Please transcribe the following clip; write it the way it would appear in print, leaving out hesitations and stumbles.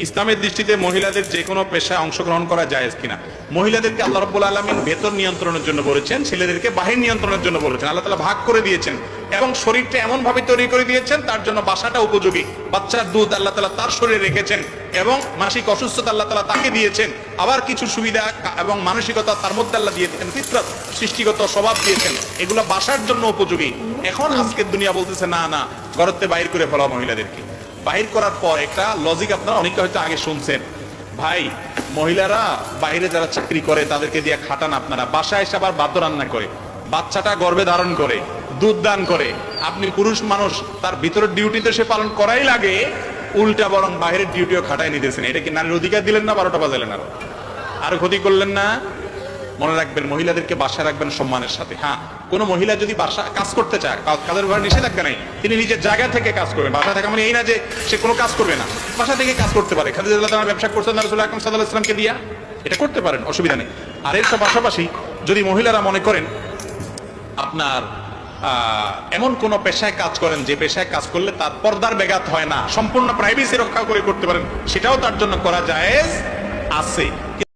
ইসলামের দৃষ্টিতে মহিলাদের যে কোনো পেশায় অংশগ্রহণ করা জায়েজ কিনা? মহিলাদেরকে আল্লাহ রাব্বুল আলামিন ভেতর নিয়ন্ত্রণের জন্য বলেছেন, ছেলেদেরকে বাহির নিয়ন্ত্রণের জন্য বলেছেন। আল্লাহ তাআলা ভাগ করে দিয়েছেন এবং শরীরটা এমন ভাবে তৈরি করে দিয়েছেন তার জন্য বাসাটা উপযোগী। বাচ্চার দুধ আল্লাহ তাআলা তার শরীরে রেখেছেন এবং মাসিক অসুস্থতা আল্লাহ তাআলা তাকে দিয়েছেন। আবার কিছু সুবিধা এবং মানসিকতা তার মধ্যে আল্লাহ দিয়েছেন, ফিতরাত সৃষ্টিগত স্বভাব দিয়েছেন, এগুলো বাসার জন্য উপযোগী। এখন আজকের দুনিয়া বলতেছে না না, ঘরতে বাইর করে ফেলা মহিলাদেরকে। বাহির করার পর একটা লজিক আপনারা অনেকে হয়তো আগে শুনছেন, ভাই মহিলারা বাইরে যারা চাকরি করে তাদেরকে দিয়ে খাটান, আপনারা বাসায় এসে আবার বাদ্য রান্না করে, বাচ্চাটা গর্ভে ধারণ করে, দুধ দান করে, আপনি পুরুষ মানুষ তার ভিতরের ডিউটি তো সে পালন করাই লাগে, উল্টা বরং বাইরের ডিউটিও খাটাই নিতেছেন। এটা কি নারীর অধিকার দিলেন না? 12টা বাজালেন আর ক্ষতি করলেন না? মনে রাখবেন, মহিলাদেরকে বাসায় রাখবেন সম্মানের সাথে। হ্যাঁ, কোন মহিলা যদি বাসা কাজ করতে চায়, কাজের ঘরে নিষেধাজ্ঞা নেই, তিনি নিজের জায়গা থেকে কাজ করবেন। বাসা থেকে মানে এই না যে সে কোনো কাজ করবে না, বাসা থেকে কাজ করতে পারে। খাদিজা রাদিয়াল্লাহু আনহা ব্যবসা করতেন রাসূল আকরাম সাল্লাল্লাহু আলাইহি ওয়াসাল্লামকে দিয়া, এটা করতে পারেন, অসুবিধা নেই। আর এর পাশাপাশি যদি মহিলারা মনে করেন আপনার এমন কোন পেশায় কাজ করেন যে পেশায় কাজ করলে তার পর্দার ব্যাঘাত হয় না, সম্পূর্ণ প্রাইভেসি রক্ষা করে করতে পারেন, সেটাও তার জন্য করা জায়েজ আছে।